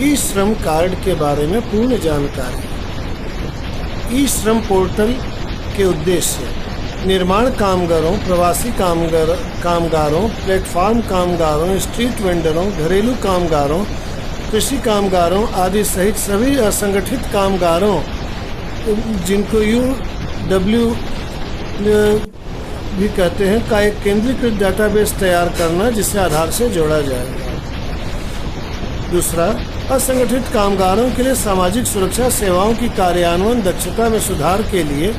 ई श्रम कार्ड के बारे में पूर्ण जानकारी। ई श्रम पोर्टल के उद्देश्य निर्माण कामगारों, प्रवासी कामगारों, प्लेटफॉर्म कामगारों, स्ट्रीट वेंडरों, घरेलू कामगारों, कृषि कामगारों आदि सहित सभी असंगठित कामगारों जिनको UW भी कहते हैं का एक केंद्रीकृत डाटाबेस तैयार करना जिसे आधार से जोड़ा जाएगा। दूसरा, असंगठित कामगारों के लिए सामाजिक सुरक्षा सेवाओं की कार्यान्वयन दक्षता में सुधार के लिए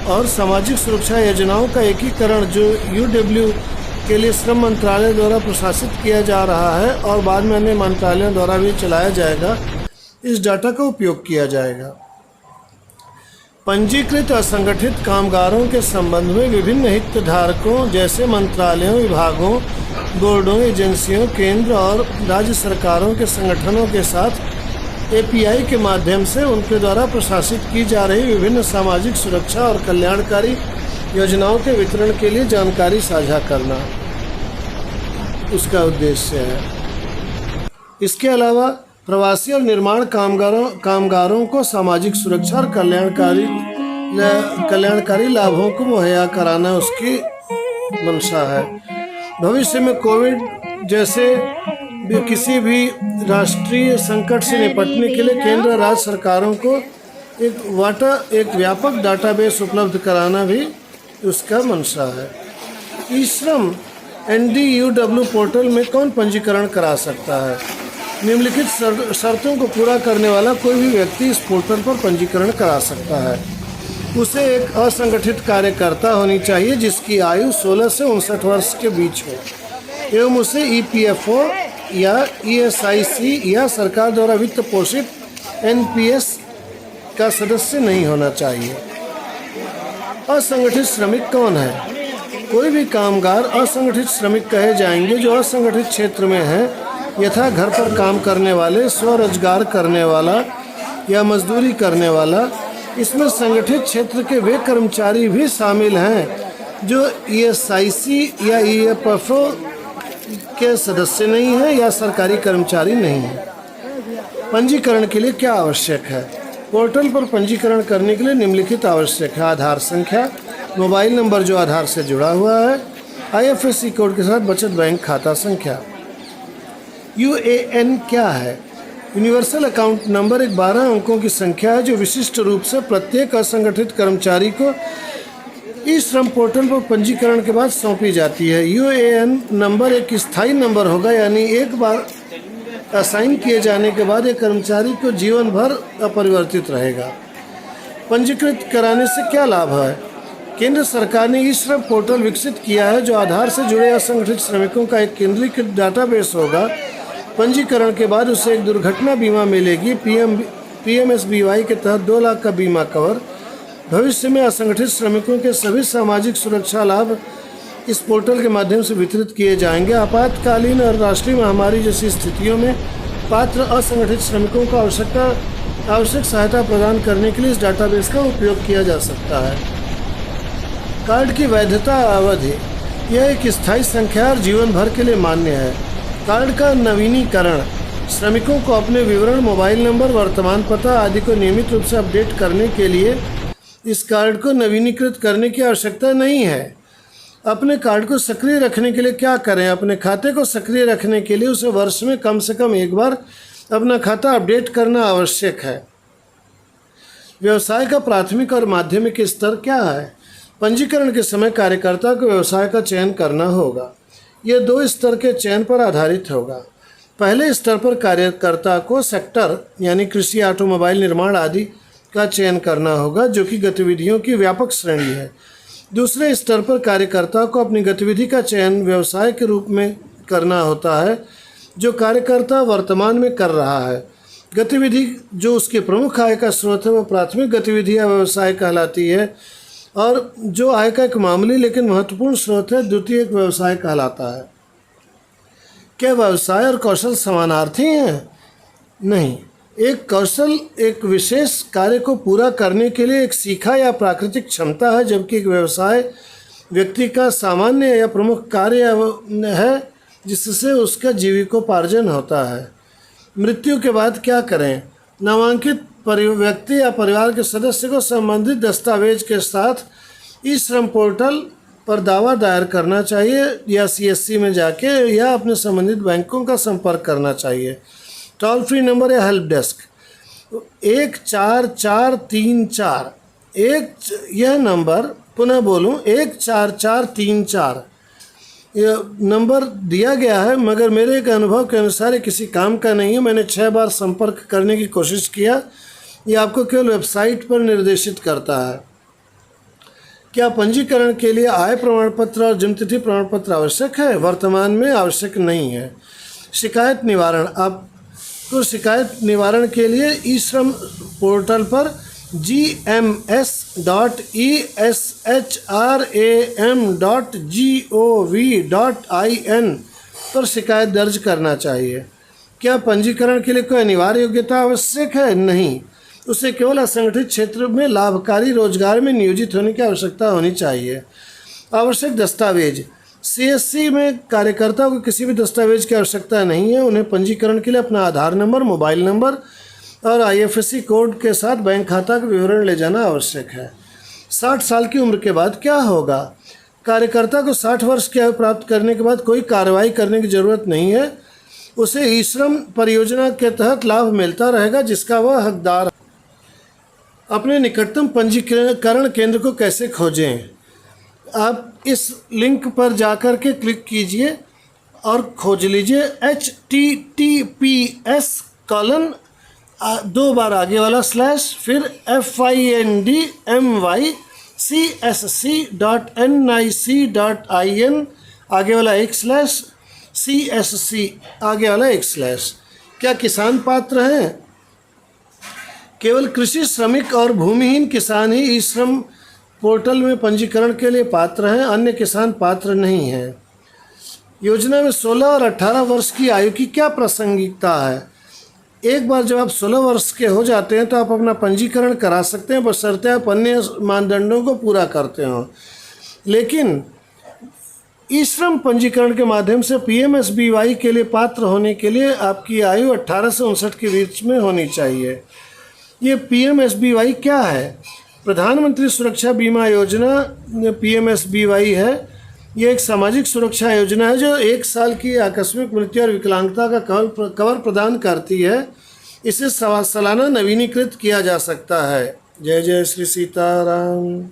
और सामाजिक सुरक्षा योजनाओं का एकीकरण जो UW के लिए श्रम मंत्रालय द्वारा प्रशासित किया जा रहा है और बाद में अन्य मंत्रालयों द्वारा भी चलाया जाएगा, इस डाटा का उपयोग किया जाएगा। पंजीकृत असंगठित कामगारों के संबंध में विभिन्न हितधारकों जैसे मंत्रालयों, विभागों, बोर्डों, एजेंसियों, केंद्र और राज्य सरकारों के संगठनों के साथ API के माध्यम से उनके द्वारा प्रशासित की जा रही विभिन्न सामाजिक सुरक्षा और कल्याणकारी योजनाओं के वितरण के लिए जानकारी साझा करना उसका उद्देश्य है। इसके अलावा प्रवासी और निर्माण कामगारों को सामाजिक सुरक्षा और कल्याणकारी लाभों को मुहैया कराना उसकी मंशा है। भविष्य में कोविड जैसे किसी भी राष्ट्रीय संकट से निपटने के लिए केंद्र और राज्य सरकारों को एक व्यापक डाटाबेस उपलब्ध कराना भी उसका मंशा है। ई श्रम NDUW पोर्टल में कौन पंजीकरण करा सकता है? निम्नलिखित शर्तों को पूरा करने वाला कोई भी व्यक्ति इस पोर्टल पर पंजीकरण करा सकता है। उसे एक असंगठित कार्यकर्ता होनी चाहिए जिसकी आयु 16 से 59 वर्ष के बीच हो एवं उसे EPFO या ESIC या सरकार द्वारा वित्त पोषित NPS का सदस्य नहीं होना चाहिए। असंगठित श्रमिक कौन है? कोई भी कामगार असंगठित श्रमिक कहे जाएंगे जो असंगठित क्षेत्र में है, यथा घर पर काम करने वाले, स्वरोजगार करने वाला या मजदूरी करने वाला। इसमें संगठित क्षेत्र के वे कर्मचारी भी शामिल हैं जो ESIC या EPFO के सदस्य नहीं हैं या सरकारी कर्मचारी नहीं हैं। पंजीकरण के लिए क्या आवश्यक है? पोर्टल पर पंजीकरण करने के लिए निम्नलिखित आवश्यक है: आधार संख्या, मोबाइल नंबर जो आधार से जुड़ा हुआ है, IFSC कोड के साथ बचत बैंक खाता संख्या। UAN क्या है? यूनिवर्सल अकाउंट नंबर एक 12 अंकों की संख्या है जो विशिष्ट रूप से प्रत्येक असंगठित कर्मचारी को ई श्रम पोर्टल पर पंजीकरण के बाद सौंपी जाती है। UAN नंबर एक स्थायी नंबर होगा, यानी एक बार असाइन किए जाने के बाद एक कर्मचारी को जीवन भर अपरिवर्तित रहेगा। पंजीकृत कराने से क्या लाभ है? केंद्र सरकार ने ई श्रम पोर्टल विकसित किया है जो आधार से जुड़े असंगठित श्रमिकों का एक केंद्रीकृत डाटाबेस होगा। पंजीकरण के बाद उसे एक दुर्घटना बीमा मिलेगी। PMSBY के तहत 2 लाख का बीमा कवर। भविष्य में असंगठित श्रमिकों के सभी सामाजिक सुरक्षा लाभ इस पोर्टल के माध्यम से वितरित किए जाएंगे। आपातकालीन और राष्ट्रीय महामारी जैसी स्थितियों में पात्र असंगठित श्रमिकों को आवश्यक सहायता प्रदान करने के लिए इस डाटाबेस का उपयोग किया जा सकता है। कार्ड की वैधता अवधि यह एक स्थायी संख्या और जीवन भर के लिए मान्य है। कार्ड का नवीनीकरण श्रमिकों को अपने विवरण, मोबाइल नंबर, वर्तमान पता आदि को नियमित रूप से अपडेट करने के लिए इस कार्ड को नवीनीकृत करने की आवश्यकता नहीं है। अपने कार्ड को सक्रिय रखने के लिए क्या करें? अपने खाते को सक्रिय रखने के लिए उसे वर्ष में कम से कम एक बार अपना खाता अपडेट करना आवश्यक है। व्यवसाय का प्राथमिक और माध्यमिक स्तर क्या है? पंजीकरण के समय कार्यकर्ता को व्यवसाय का चयन करना होगा। यह 2 स्तर के चयन पर आधारित होगा। पहले स्तर पर कार्यकर्ता को सेक्टर यानी कृषि, ऑटोमोबाइल, निर्माण आदि का चयन करना होगा जो कि गतिविधियों की व्यापक श्रेणी है। दूसरे स्तर पर कार्यकर्ता को अपनी गतिविधि का चयन व्यवसाय के रूप में करना होता है जो कार्यकर्ता वर्तमान में कर रहा है। गतिविधि जो उसके प्रमुख आय का स्रोत है वह प्राथमिक गतिविधि या व्यवसाय कहलाती है और जो आय का एक मामूली लेकिन महत्वपूर्ण स्रोत है द्वितीयक व्यवसाय कहलाता है। क्या व्यवसाय और कौशल समानार्थी हैं? नहीं। एक कौशल एक विशेष कार्य को पूरा करने के लिए एक सीखा या प्राकृतिक क्षमता है, जबकि एक व्यवसाय व्यक्ति का सामान्य या प्रमुख कार्य है जिससे उसका जीविकोपार्जन होता है। मृत्यु के बाद क्या करें? नामांकित व्यक्ति या परिवार के सदस्य को संबंधित दस्तावेज के साथ ई श्रम पोर्टल पर दावा दायर करना चाहिए या CSC में जाके या अपने संबंधित बैंकों का संपर्क करना चाहिए। टोल फ्री नंबर या हेल्प डेस्क 14434 यह नंबर पुनः बोलूं 14434 यह नंबर दिया गया है, मगर मेरे एक अनुभव के अनुसार ये किसी काम का नहीं है। मैंने 6 बार संपर्क करने की कोशिश किया। ये आपको केवल वेबसाइट पर निर्देशित करता है। क्या पंजीकरण के लिए आय प्रमाण पत्र और जन्मतिथि प्रमाण पत्र आवश्यक है? वर्तमान में आवश्यक नहीं है। शिकायत निवारण, आपको शिकायत निवारण के लिए ई श्रम पोर्टल पर gms.eshram.gov.in पर शिकायत दर्ज करना चाहिए। क्या पंजीकरण के लिए कोई अनिवार्य योग्यता आवश्यक है? नहीं, उसे केवल असंगठित क्षेत्र में लाभकारी रोजगार में नियोजित होने की आवश्यकता होनी चाहिए। आवश्यक दस्तावेज, CSC में कार्यकर्ता को किसी भी दस्तावेज की आवश्यकता नहीं है। उन्हें पंजीकरण के लिए अपना आधार नंबर, मोबाइल नंबर और IFSC कोड के साथ बैंक खाता का विवरण ले जाना आवश्यक है। 60 साल की उम्र के बाद क्या होगा? कार्यकर्ता को 60 वर्ष की आयु प्राप्त करने के बाद कोई कार्रवाई करने की ज़रूरत नहीं है। उसे ई श्रम परियोजना के तहत लाभ मिलता रहेगा जिसका वह हकदार है। अपने निकटतम पंजीकरण केंद्र को कैसे खोजें? आप इस लिंक पर जाकर के क्लिक कीजिए और खोज लीजिए https:// 2 बार आगे वाला स्लैश फिर findmycsc.nic.in आगे वाला एक स्लैश CSC आगे वाला एक स्लैश। क्या किसान पात्र हैं? केवल कृषि श्रमिक और भूमिहीन किसान ही ई श्रम पोर्टल में पंजीकरण के लिए पात्र हैं, अन्य किसान पात्र नहीं हैं। योजना में 16 और 18 वर्ष की आयु की क्या प्रासंगिकता है? एक बार जब आप 16 वर्ष के हो जाते हैं तो आप अपना पंजीकरण करा सकते हैं, बशर्ते आप अन्य मानदंडों को पूरा करते हो। लेकिन ई श्रम पंजीकरण के माध्यम से PMSBY के लिए पात्र होने के लिए आपकी आयु 18 से 59 के बीच में होनी चाहिए। ये PMSBY क्या है? प्रधानमंत्री सुरक्षा बीमा योजना PMSBY है। ये एक सामाजिक सुरक्षा योजना है जो 1 साल की आकस्मिक मृत्यु और विकलांगता का कवर प्रदान करती है। इसे सालाना नवीनीकृत किया जा सकता है। जय जय श्री सीताराम।